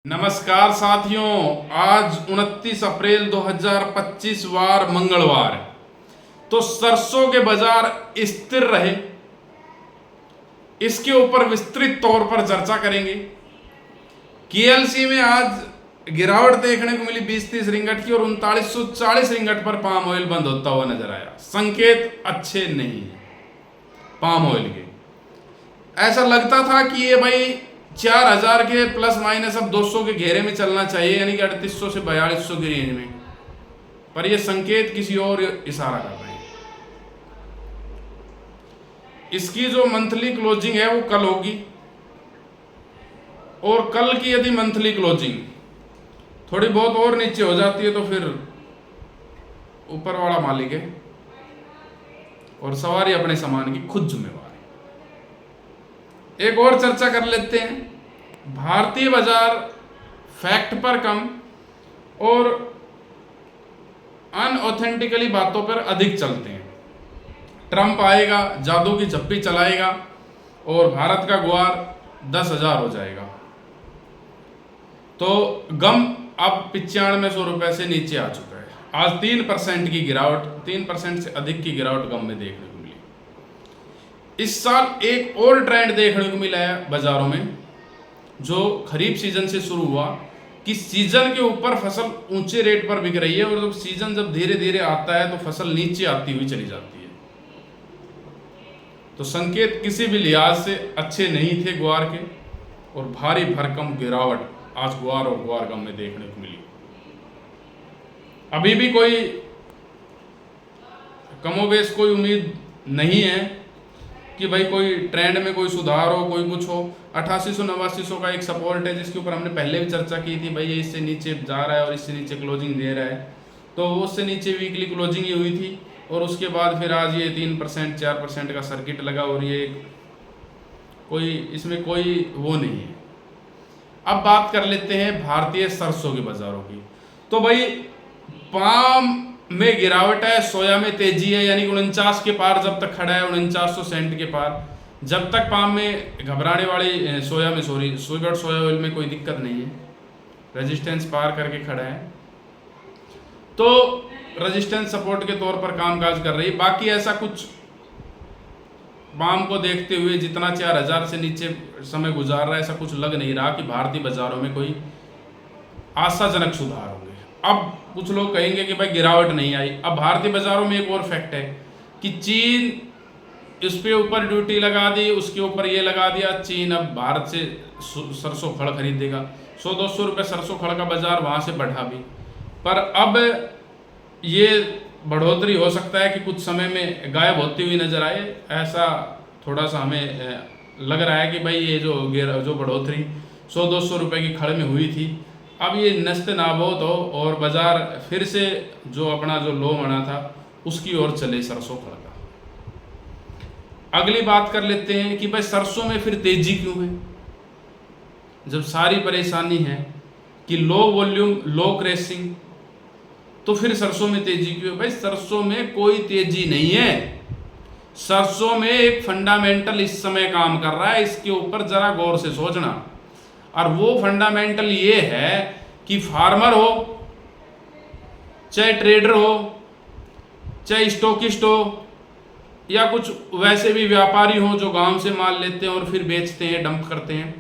नमस्कार साथियों, आज 29 अप्रैल 2025 वार मंगलवार। तो सरसों के बाजार स्थिर रहे, इसके ऊपर विस्तृत तौर पर चर्चा करेंगे। केएलसी में आज गिरावट देखने को मिली 20-30 रिंगट की और 3940 रिंगट पर पाम ऑयल बंद होता हुआ नजर आया। संकेत अच्छे नहीं है पाम ऑयल के। ऐसा लगता था कि ये भाई 4000 के प्लस माइनस अब 200 के घेरे में चलना चाहिए, यानी कि 3800 से 4200 की रेंज में, पर ये संकेत किसी और इशारा कर रहे हैं। इसकी जो मंथली क्लोजिंग है वो कल होगी, और कल की यदि मंथली क्लोजिंग थोड़ी बहुत और नीचे हो जाती है तो फिर ऊपर वाला मालिक है और सवारी अपने सामान की खुद जिम्मेवार है। एक और चर्चा कर लेते हैं। भारतीय बाजार फैक्ट पर कम और अनऑथेंटिकली बातों पर अधिक चलते हैं। ट्रंप आएगा, जादू की झप्पी चलाएगा और भारत का गुआर 10,000 हो जाएगा, तो गम अब 9500 रुपए से नीचे आ चुका है। आज 3% की गिरावट, 3% से अधिक की गिरावट गम में देखने को मिली। इस साल एक और ट्रेंड देखने को मिला है बाजारों में, जो खरीफ सीजन से शुरू हुआ, कि सीजन के ऊपर फसल ऊंचे रेट पर बिक रही है और जब सीजन धीरे धीरे आता है तो फसल नीचे आती हुई चली जाती है। तो संकेत किसी भी लिहाज से अच्छे नहीं थे ग्वार के, और भारी भरकम गिरावट आज ग्वार और ग्वार गम में देखने को मिली। अभी भी कोई कमोबेश कोई उम्मीद नहीं है कि भाई कोई ट्रेंड में कोई सुधार हो, कोई कुछ हो। 8800-8900 का एक सपोर्ट है जिसके ऊपर हमने पहले भी चर्चा की थी। भाई ये इससे नीचे जा रहा है और इससे नीचे क्लोजिंग दे रहा है, तो उससे नीचे वीकली क्लोजिंग ही हुई थी, और उसके बाद फिर आज ये 3% 4% का सर्किट लगा, और ये कोई इसमें कोई वो नहीं है। अब बात कर लेते हैं भारतीय सरसों के बाजारों की। तो भाई पाम में गिरावट है, सोया में तेजी है, यानी 49 के पार जब तक खड़ा है, 4900 सेंट के पार, जब तक पाम में घबराने वाली सुगर्ड सोया ऑयल में कोई दिक्कत नहीं है, रेजिस्टेंस पार करके खड़ा है, तो रेजिस्टेंस सपोर्ट के तौर पर कामकाज कर रही है। बाकी ऐसा कुछ पाम को देखते हुए जितना 4000 से नीचे समय गुजार रहा है, ऐसा कुछ लग नहीं रहा कि भारतीय बाजारों में कोई आशाजनक सुधार होंगे। अब कुछ लोग कहेंगे कि भाई गिरावट नहीं आई। अब भारतीय बाजारों में एक और फैक्ट है कि चीन इस पे ऊपर ड्यूटी लगा दी, उसके ऊपर ये लगा दिया। चीन अब भारत से सरसों खड़ खरीदेगा, 100-200 रुपये सरसों खड़ का बाजार वहाँ से बढ़ा भी, पर अब ये बढ़ोतरी हो सकता है कि कुछ समय में गायब होती हुई नजर आए। ऐसा थोड़ा सा हमें लग रहा है कि भाई ये जो बढ़ोतरी 100-200 रुपये की खड़ में हुई थी, अब ये नस्ते नाबूद हो और बाजार फिर से जो अपना जो लो बना था उसकी ओर चले सरसों खड़ का। अगली बात कर लेते हैं कि भाई सरसों में फिर तेजी क्यों है, जब सारी परेशानी है कि लो वॉल्यूम लो क्रेसिंग, तो फिर सरसों में तेजी क्यों है? भाई सरसों में कोई तेजी नहीं है। सरसों में एक फंडामेंटल इस समय काम कर रहा है, इसके ऊपर जरा गौर से सोचना। और वो फंडामेंटल ये है कि फार्मर हो, चाहे ट्रेडर हो, चाहे स्टॉकिस्ट हो, या कुछ वैसे भी व्यापारी हो जो गांव से माल लेते हैं और फिर बेचते हैं, डंप करते हैं,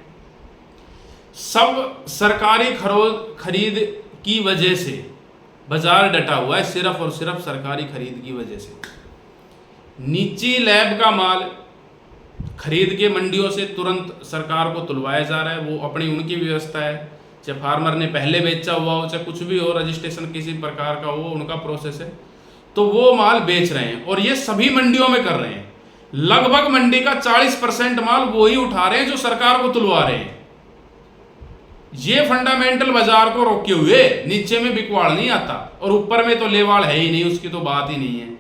सब सरकारी खरीद की वजह से बाजार डटा हुआ है, सिर्फ और सिर्फ सरकारी खरीद की वजह से। निजी लैब का माल खरीद के मंडियों से तुरंत सरकार को तुलवाया जा रहा है, वो अपनी उनकी व्यवस्था है। चाहे फार्मर ने पहले बेचा हुआ हो, चाहे कुछ भी हो, रजिस्ट्रेशन किसी प्रकार का हो, उनका प्रोसेस है, तो वो माल बेच रहे हैं, और ये सभी मंडियों में कर रहे हैं। लगभग मंडी का 40% माल वो ही उठा रहे हैं जो सरकार को तुलवा रहे हैं। ये फंडामेंटल बाजार को रोके हुए, नीचे में बिकवाड़ नहीं आता, और ऊपर में तो लेवाड़ है ही नहीं, उसकी तो बात ही नहीं है।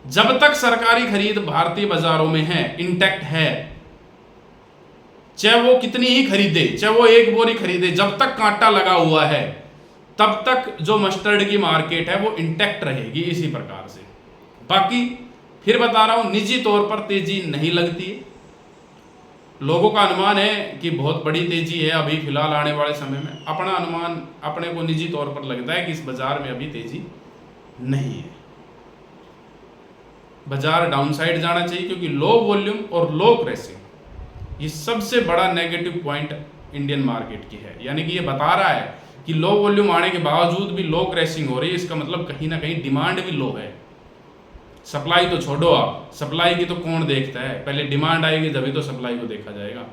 जब तक सरकारी खरीद भारतीय बाजारों में है, इंटैक्ट है, चाहे वो कितनी ही खरीदे, चाहे वो एक बोरी खरीदे, जब तक कांटा लगा हुआ है तब तक जो मस्टर्ड की मार्केट है वो इंटैक्ट रहेगी इसी प्रकार से। बाकी फिर बता रहा हूं, निजी तौर पर तेजी नहीं लगती है। लोगों का अनुमान है कि बहुत बड़ी तेजी है अभी फिलहाल आने वाले समय में। अपना अनुमान अपने को निजी तौर पर लगता है कि इस बाजार में अभी तेजी नहीं है, बाजार डाउनसाइड जाना चाहिए, क्योंकि लो वॉल्यूम और लो क्रेसिंग ये सबसे बड़ा नेगेटिव पॉइंट इंडियन मार्केट की है। यानी कि ये बता रहा है कि लो वॉल्यूम आने के बावजूद भी लो क्रेसिंग हो रही है, इसका मतलब कहीं ना कहीं डिमांड भी लो है। सप्लाई तो छोड़ो, आप सप्लाई की तो कौन देखता है, पहले डिमांड आएगी तभी तो सप्लाई को देखा जाएगा।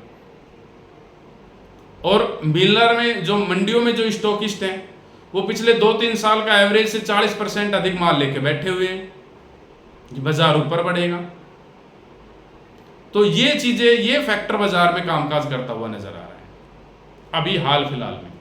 और मिलर में जो मंडियों में जो स्टॉकिस्ट हैं वो पिछले 2-3 साल का एवरेज से 40% अधिक माल लेके बैठे हुए हैं, बाजार ऊपर बढ़ेगा। तो ये चीजें, ये फैक्टर बाजार में कामकाज करता हुआ नजर आ रहा है अभी हाल फिलहाल में।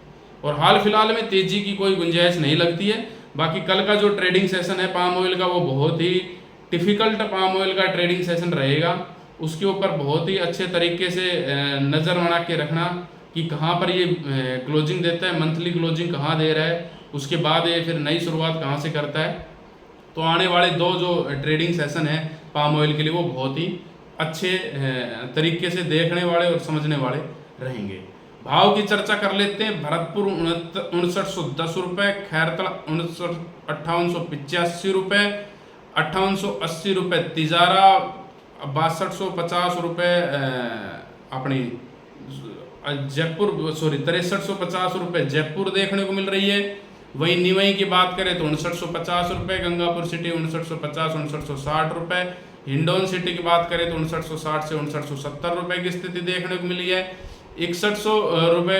और हाल फिलहाल में तेजी की कोई गुंजाइश नहीं लगती है। बाकी कल का जो ट्रेडिंग सेशन है पाम ऑयल का, वो बहुत ही डिफिकल्ट पाम ऑयल का ट्रेडिंग सेशन रहेगा। उसके ऊपर बहुत ही अच्छे तरीके से नज़र बना के रखना कि कहाँ पर ये क्लोजिंग देता है, मंथली क्लोजिंग कहाँ दे रहा है, उसके बाद ये फिर नई शुरुआत कहाँ से करता है। तो आने वाले 2 जो ट्रेडिंग सेशन है पाम ऑयल के लिए वो बहुत ही अच्छे तरीके से देखने वाले और समझने वाले रहेंगे। भाव की चर्चा कर लेते हैं। भरतपुर 5910 रुपये, खैरतला 5885 रुपये, 5880 रुपये तिजारा, 6250 रुपये अपनी जयपुर 6350 रुपये जयपुर देखने को मिल रही है। वहीं निवई की बात करें तो 5950 रुपये, गंगापुर सिटी 5950 5960 रुपये, हिंडौन सिटी की बात करें तो 5960 से 5970 रुपये की स्थिति देखने को मिली है। 6100 रुपये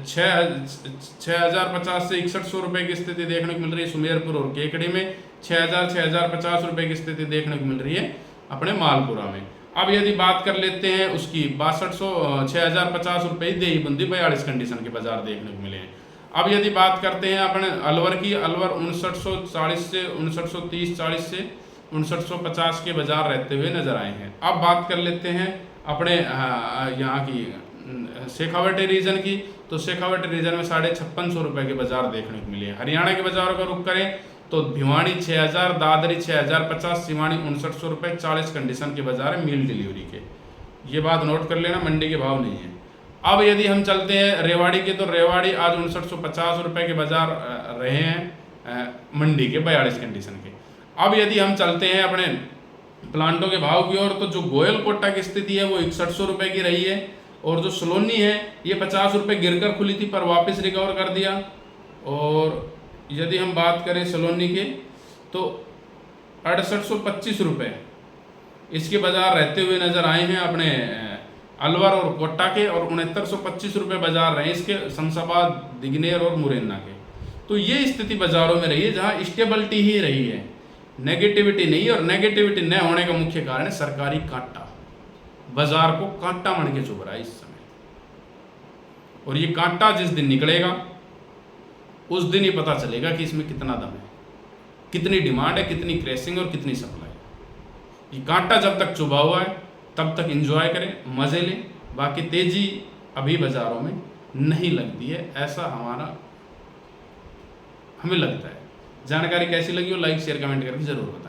6050 से 6100 रुपये की स्थिति देखने को मिल रही है सुमेरपुर और केकड़ी में। 6050 रुपये की स्थिति देखने को मिल रही है अपने मालपुरा में। अब यदि बात कर लेते हैं उसकी 6050 रुपये देही बंदी 42 कंडीशन के बाजार देखने को मिले हैं। अब यदि बात करते हैं अपने अलवर की, अलवर 5940 से 5930-40 से 5950 के बाजार रहते हुए नजर आए हैं। अब बात कर लेते हैं अपने यहाँ की शेखावटी रीजन की, तो शेखावटी रीजन में 5650 रुपये के बाजार देखने को मिले हैं। हरियाणा के बाजारों का रुख करें तो भिवानी 6000, दादरी 6050, सिवानी 5900 रुपये 40 कंडीशन के बाजार है मील डिलीवरी के। ये बात नोट कर लेना, मंडी के भाव नहीं है। अब यदि हम चलते हैं रेवाड़ी के, तो रेवाड़ी आज 5950 रुपये के बाजार रहे हैं मंडी के 42 कंडीशन के। अब यदि हम चलते हैं अपने प्लांटों के भाव की ओर, तो जो गोयल कोटा की स्थिति है वो 6100 रुपये की रही है, और जो सलोनी है ये 50 रुपये गिरकर खुली थी पर वापस रिकवर कर दिया। और यदि हम बात करें सलोनी के तो 6825 रुपये इसके बाजार रहते हुए नजर आए हैं अपने अलवर और कोटा के, और 6925 रुपये बाजार रहे इसके शमशाबाद, दिग्नेर और मुरैना के। तो ये स्थिति बाजारों में रही है जहाँ स्टेबिलिटी ही रही है, नेगेटिविटी नहीं। और नेगेटिविटी न होने का मुख्य कारण है सरकारी कांटा, बाजार को कांटा बन के चुभ रहा है इस समय। और ये कांटा जिस दिन निकलेगा उस दिन ही पता चलेगा कि इसमें कितना दम है, कितनी डिमांड है, कितनी क्रेसिंग और कितनी सप्लाई। ये कांटा जब तक चुभा हुआ है तब तक एंजॉय करें, मजे लें। बाकी तेजी अभी बाजारों में नहीं लगती है, ऐसा हमें लगता है। जानकारी कैसी लगी हो लाइक शेयर कमेंट करके जरूर बताएं।